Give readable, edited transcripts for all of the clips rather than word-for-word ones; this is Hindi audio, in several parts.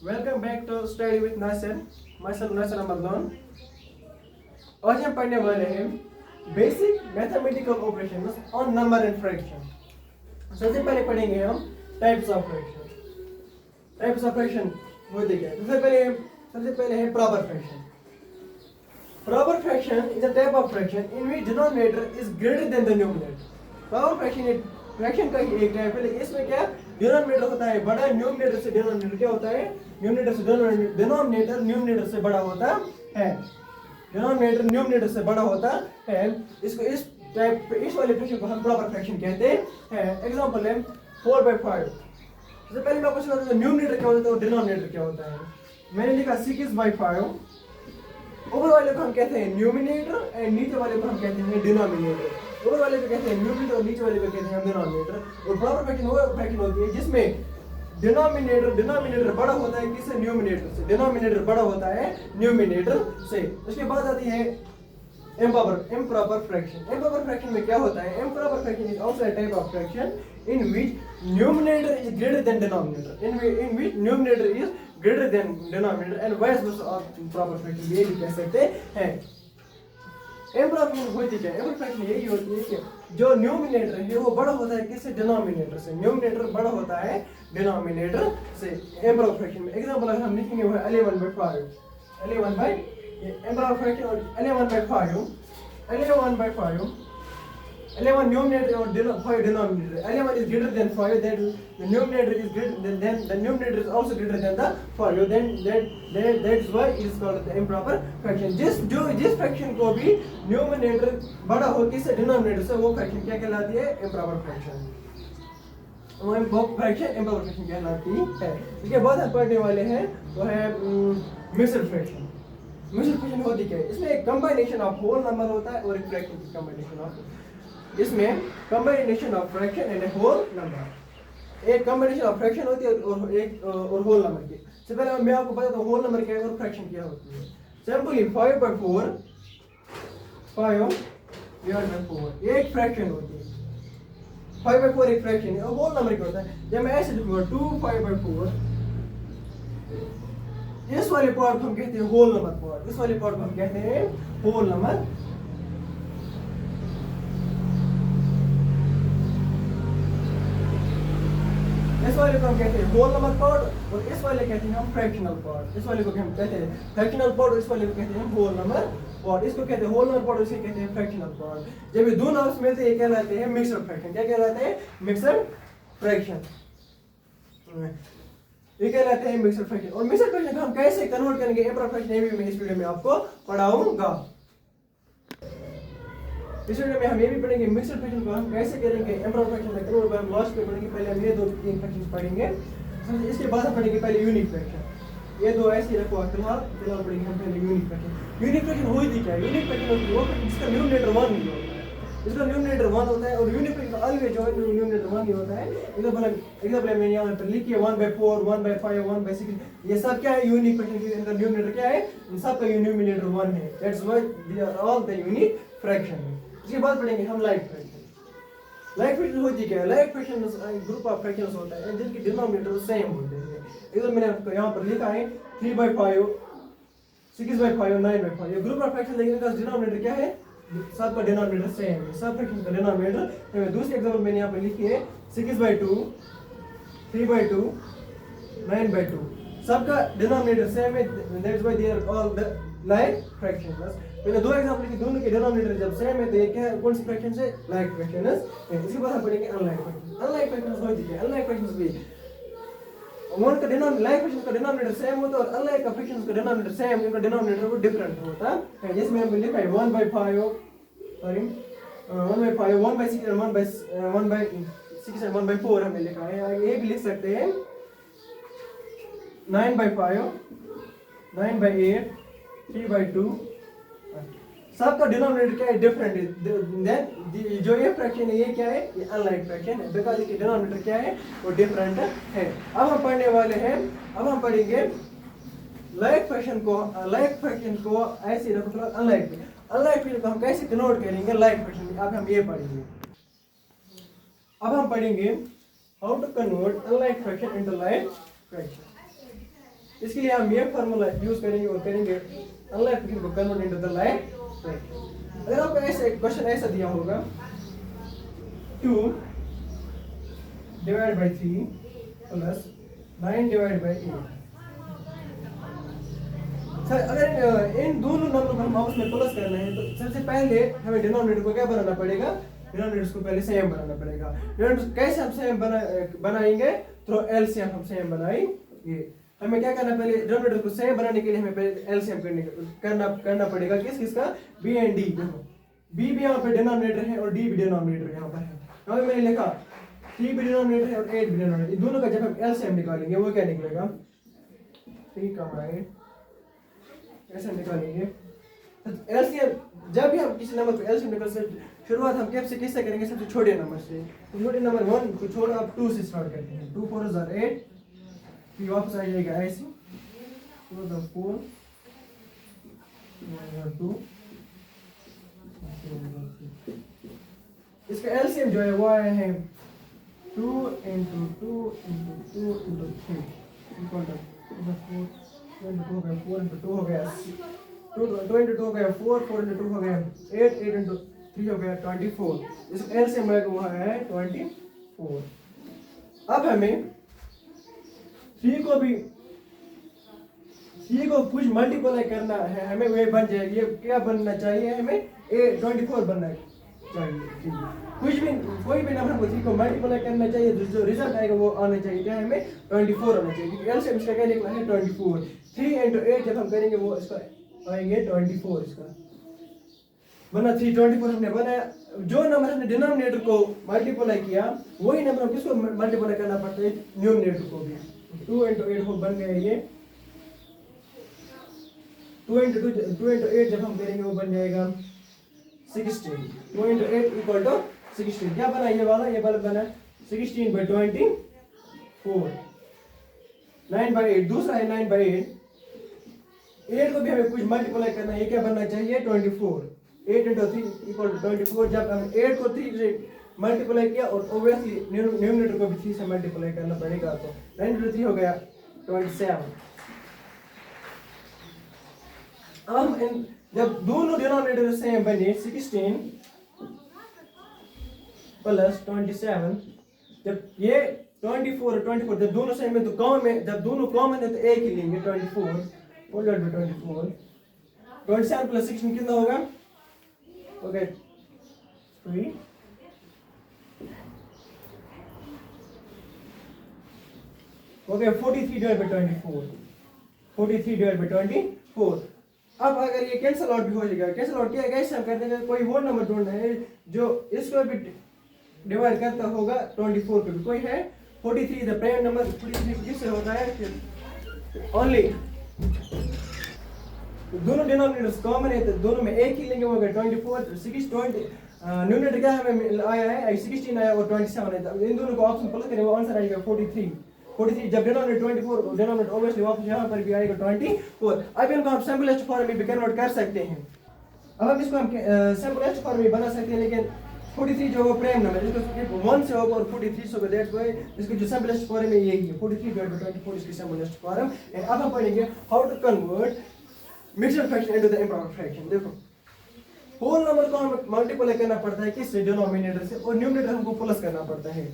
Welcome back to study with Nasir. Myself Nasir Ahmad Lone. आज हम पढ़ने वाले हैं basic mathematical operations on number and fraction. सबसे पहले पढ़ेंगे हम types of fraction. Types of fraction होते क्या है? सबसे पहले है proper fraction. Proper fraction is a type of fraction in which denominator is greater than the numerator. Proper fraction का ही एक टाइप है, लेकिन इसमें क्या डिनोमिनेटर होता है बड़ा, न्यूमरेटर से डिनोमिनेटर क्या होता है, न्यूमरेटर न्यूमरेटर से बड़ा होता है। डिनोमिनेटर न्यूमरेटर से बड़ा होता है। इसको इस वाले फ्रैक्शन को हम प्रॉपर फ्रैक्शन कहते हैं। एग्जांपल है 4/5। सबसे पहले मैं आपको समझाता हूं न्यूमरेटर क्या होता है और डिनोमिनेटर क्या होता है। मैंने लिखा 6/5। ऊपर वाले को हम कहते हैं न्यूमिनेटर और नीचे वाले को हम कहते हैं डिनोमिनेटर। ऊपर वाले को कहते हैं न्यूमरेटर और नीचे वाले को कहते हैं डिनोमिनेटर। और प्रॉपर फ्रैक्शन वो फ्रैक्शन होती है जिसमें डिनोमिनेटर बड़ा होता है किससे? न्यूमिनेटर से। डिनोमिनेटर बड़ा होता है न्यूमिनेटर से। उसके बाद आती है improper fraction। improper fraction में क्या होता है? improper fraction is also a type of fraction in which numerator is greater than denominator, in which numerator is greater than denominator and vice versa of proper fraction। ये भी कह सकते हैं। improper fraction होती क्या है? improper fraction यही होती है कि जो न्यूमिनेटर है वो बड़ा होता है किससे? डिनोमिनेटर से। न्यूमिनेटर बड़ा होता है डिनोमिनेटर से। improper fraction में एग्जांपल अगर हम लिखेंगे वो है 11/5। 11/5 improper fraction और 11/5 11 numerator और 5 denominator। 11 is greater than 5, then the numerator is greater than the numerator is also greater than the 5, then that's why it is called the improper fraction। जिस फ्रैक्शन को भी न्यूमरेटर बड़ा हो किससे? डिनोमिनेटर से, वो फ्रैक्शन क्या कहलाती है? Improper fraction. वो फ्रैक्शन इम्प्रॉपर फ्रैक्शन कहलाती है। इसके बाद हम पढ़ने वाले हैं वो है मिक्स्ड फ्रैक्शन। मिक्स्ड फ्रैक्शन होती क्या है? इसमें एक कंबाइनेशन ऑफ होल नंबर होता है और एक फ्रैक्शन की कंबाइनेशन ऑफ, इसमें combination of fraction and whole number. एक कंबाइनेशन ऑफ फ्रैक्शन होती है और एक और होल नंबर की। सबसे पहले मैं आपको बताता हूँ होल नंबर क्या है और फ्रैक्शन क्या होती है। सिंपली 5/4 एक फ्रैक्शन होती है। 5/4 एक फ्रैक्शन है और होल नंबर क्या होता है? जब मैं ऐसे लिखूंगा 2/5/4, इस वाले पार्ट को हम कहते हैं होल नंबर पार्ट। इस वाले पार्ट को हम कहते हैं होल नंबर। इस वाले को हम कहते हैं होल नंबर पार्ट और इस वाले कहते हैं हम फ्रैक्शनल पार्ट। इस वाले को हम कहते हैं फ्रैक्शनल पार्ट और इस वाले को कहते हैं होल नंबर पार्ट। इसको कहते हैं होल नंबर पार्ट और इसे कहते हैं फ्रैक्शनल पार्ट। जब ये दोनों आपस में मिलते हैं कहलाते हैं मिक्स्ड फ्रैक्शन। क्या कहलाते हैं? Mixed fraction. ये कहलाते हैं मिक्स्ड फ्रैक्शन। और मिक्स्ड फ्रैक्शन को हम कैसे कन्वर्ट करेंगे इम्प्रॉपर फ्रैक्शन, ये भी मैं इस वीडियो में आपको पढ़ाऊंगा। इस वीडियो में हम ये भी पढ़ेंगे मिक्स्ड फ्रैक्शन को हम कैसे करेंगे इम्प्रॉपर फ्रैक्शन में कन्वर्ट। हम लास्ट में पढ़ेंगे, पहले हम ये 2-3 फ्रैक्शंस पढ़ेंगे। इसके बाद हम पढ़ेंगे पहले यूनिक फ्रैक्शन। ये दो ऐसे रखो फिलहाल पढ़ेंगे हम पहले यूनिक फ्रैक्शन। यूनिक फ्रैक्शन होती क्या है? यूनिक फ्रैक्शन होती है वो जिसका न्यूमरेटर 1 नहीं होता है। इसका न्यूमरेटर 1 होता है और यूनिक फ्रैक्शन अलग जो है न्यूमरेटर 1 नहीं होता है। एग्जांपल मैंने यहाँ पर लिखी है 1/4 1/5 1/6। ये सब क्या है? यूनिक फ्रैक्शन की इनका न्यूमरेटर क्या है? इन सब का न्यूमरेटर 1 है। That's why they are all the unique fraction. इसके बाद पढ़ेंगे हम लाइक फ्रैक्शन। लाइक फ्रैक्शन होती क्या है? Like fraction group of fractions होता है जिनके डिनोमिनेटर सेम होते हैं। एकदम मैंने आपको यहाँ पर लिखा है 3/5 6/5 9/5। ये ग्रुप ऑफ फ्रैक्शन लेकिन इसका डिनोमिनेटर क्या है? सबका डिनोमिनेटर सेम है। सब फ्रैक्शन का डिनोमिनेटर। दूसरी एग्जांपल मैंने यहाँ पर लिखी है 6/2 3/2 9/2। सबका डिनोमिनेटर सेम है। That's why they are all the like fractions. मैंने दो एग्जांपल लिखे, दोनों के डिनोमिनेटर जब सेम है तो ये क्या है? कौन सी फ्रैक्शन से? Like fractions. इसके बाद हम पढ़ेंगे अनलाइक फ्रैक्शन। अनलाइक फ्रैक्शंस होती है अनलाइक फ्रैक्शंस भी वन का लाइक फ्रैक्शन का डिनोमिनेटर सेम होता है और अनलाइक का फ्रैक्शन का डिनोमिनेटर सेम, इनका डिनोमिनेटर वो डिफरेंट होता है। जिसमें हमने लिखा है 1/5 1/5 1/6 और 1/6 और 1/4 हमने लिखा है। ये भी लिख सकते हैं 9/5 9/8 3/2। सबका डिनोमिनेटर क्या है? डिफरेंट है। देन जो ये फ्रैक्शन है ये क्या है? ये अनलाइक फ्रैक्शन है बिकॉज़ इसके डिनोमिनेटर क्या है? वो डिफरेंट है। अब हम पढ़ने वाले हैं, अब हम पढ़ेंगे लाइक फ्रैक्शन को ऐसे रखो अनलाइक फ्रैक्शन को हम कैसे कन्वर्ट करेंगे लाइक फ्रैक्शन में। अब हम ये पढ़ेंगे। अब हम पढ़ेंगे how to convert unlike fraction into like fraction. इसके लिए हम ये फार्मूला यूज करेंगे और करेंगे अनलाइन फ्रैक्शन को convert into the like fraction. अगर आपको ऐसे क्वेश्चन ऐसा दिया होगा 2 divide by 3 plus 9 divide by 8। Sir अगर इन दोनों नंबर को हम आपस में प्लस करना है तो सबसे पहले हमें डिनोमिनेटर को क्या बनाना पड़ेगा, डिनोमिनेटर को पहले सेम बनाना पड़ेगा। डिनोमिनेटर कैसे हम सेम बनाएंगे, थ्रू एलसीएम हम सेम बनाएंगे। हमें क्या करना, पहले डिनोमिनेटर को सेम बनाने के लिए हमें पहले एलसीएम करना पड़ेगा किसका, बी एंड डी। देखो बी भी यहाँ पे डिनोमिनेटर है और डी भी डिनोमिनेटर यहाँ पर है। यहाँ पे मैंने लिखा 3 भी डिनोमिनेटर है और 8 भी डिनोमिनेटर। इन दोनों का जब हम एलसीएम निकालेंगे वो क्या निकलेगा, 3 का 8 ऐसे निकालेंगे। एलसीएम जब भी हम किसी नंबर को एलसीएम निकाल से शुरुआत हम कैसे किससे करेंगे, सबसे छोटे नंबर से। तो छोटे नंबर 1 को छोड़ आप 2 से स्टार्ट करते हैं। 2 4 is 8, फिर वापस आ जाएगा ऐसे 2 4 2। इसका एलसीएम जो है वो आया है 2 into 2 into 2 into 3 equal to 4 into 2 4 into 2 हो गया 2 into 2 हो गया 4 4 into 2 हो गया 8 8 into 3 हो गया 24। इसका एलसीएम हुआ है 24। अब हमें 3 को कुछ मल्टीप्लाई करना है, हमें वे बन जाएगी। ये क्या बनना चाहिए, हमें 24 बनना चाहिए। कोई भी नंबर हमको 3 को मल्टीप्लाई करना चाहिए, जो रिजल्ट आएगा वो आना चाहिए। क्या हमें 24 आना चाहिए, क्योंकि एलसीएम इसका क्या निकला है 24। 3 into 8 जब हम करेंगे वो इसका आएंगे 24 इसका बना 3 24 हमने बनाया। जो नंबर हमने डिनोमिनेटर को मल्टीप्लाई किया वही नंबर हम किसको मल्टीप्लाई करना पड़ता है, न्यूमरेटर को भी। 2 into 8 हो बन गया ये 2 into 8 जब हम करेंगे वो बन जाएगा 16। 2 into 8 इक्वल टू 16। क्या बना ये वाला बना 16 by 24। 9 by 8 दूसरा है 9 by 8। 8 को भी हमें कुछ मल्टीप्लाई करना है, ये क्या बनना चाहिए 24। 8 into 3 इक्वल टू 24। जब हम 8 को 3 से मल्टीप्लाई किया और ऑब्वियसली न्यूमरेटर को भी 3 से मल्टीप्लाई करना पड़ेगा, तो 9 into 3 हो गया 27। अब जब दोनों डिनोमिनेटर सेम बने 16 प्लस 27, जब ये 24 और 24 जब दोनों सेम है तो कॉमन में, जब दोनों कॉमन है तो एक ही लेंगे 24 फोल्डेड बाय 24। 27 प्लस 16 कितना होगा, okay 3। Okay 43 divide by 24। 43 divide by 24। अब अगर ये कैंसिल आउट भी हो जाएगा, कैंसिल आउट किया कैसे हम करते हैं, कोई वो नंबर ढूंढना है जो इसको भी डिवाइड करता होगा 24 पे। कोई है 43 इज द प्राइम नंबर। 43 किससे होता है, ओनली दोनों डिनोमिनेटर्स कॉमन है तो दोनों में एक ही लेंगे, वो होगा 24। 6 20 न्यूमरेटर क्या हमें आया है 16 आया और 27 है, इन दोनों को ऑप्शन प्लस करेंगे वो आंसर आएगा 43। 43 जब डिनोमिनेटर 24 डिनोमिनेटर ऑब्वियसली वापस यहाँ पर भी आएगा 24। अब इनको हम सिंपलेस्ट फॉर्म में भी कन्वर्ट कर सकते हैं। अब हम इसको हम सिंपलेस्ट फॉर्म में बना सकते हैं, लेकिन 43 जो वो प्राइम नंबर इसको 1 से होगा और 43 से होगा, दैट्स व्हाई इसकी जो सिंपलेस्ट फॉर्म है यही है 43 डिवाइडेड बाय 24 इसकी सिंपलेस्ट फॉर्म। एंड अब हम पढ़ेंगे how to convert mixed fraction into the improper fraction. देखो होल नंबर को हमें मल्टीप्लाई करना पड़ता है किससे, डिनोमिनेटर से, और न्यूमरेटर हमको प्लस करना पड़ता है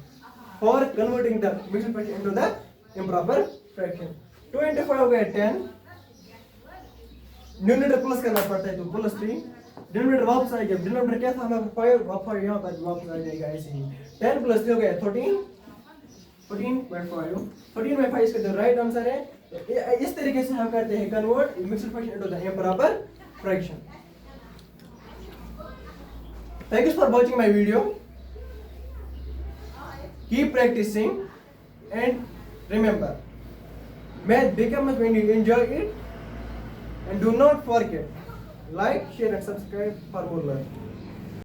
for converting the mixed fraction into the improper fraction. 25 हो गया 10, न्यूमरेटर प्लस करना पड़ता है तो प्लस 3, डिनोमिनेटर वापस आएगा। डिनोमिनेटर क्या था हमारा 5, वापस यहाँ पर वापस आ जाएगा ऐसे ही। 10 प्लस 3 हो गया 13, 14/5। 14/5 इसका जो राइट आंसर है। इस तरीके से हम करते हैं convert mixed fraction into the improper fraction. Thanks for watching my video. Keep practicing and remember, math becomes when you enjoy it, and do not forget like, share and subscribe for more learning.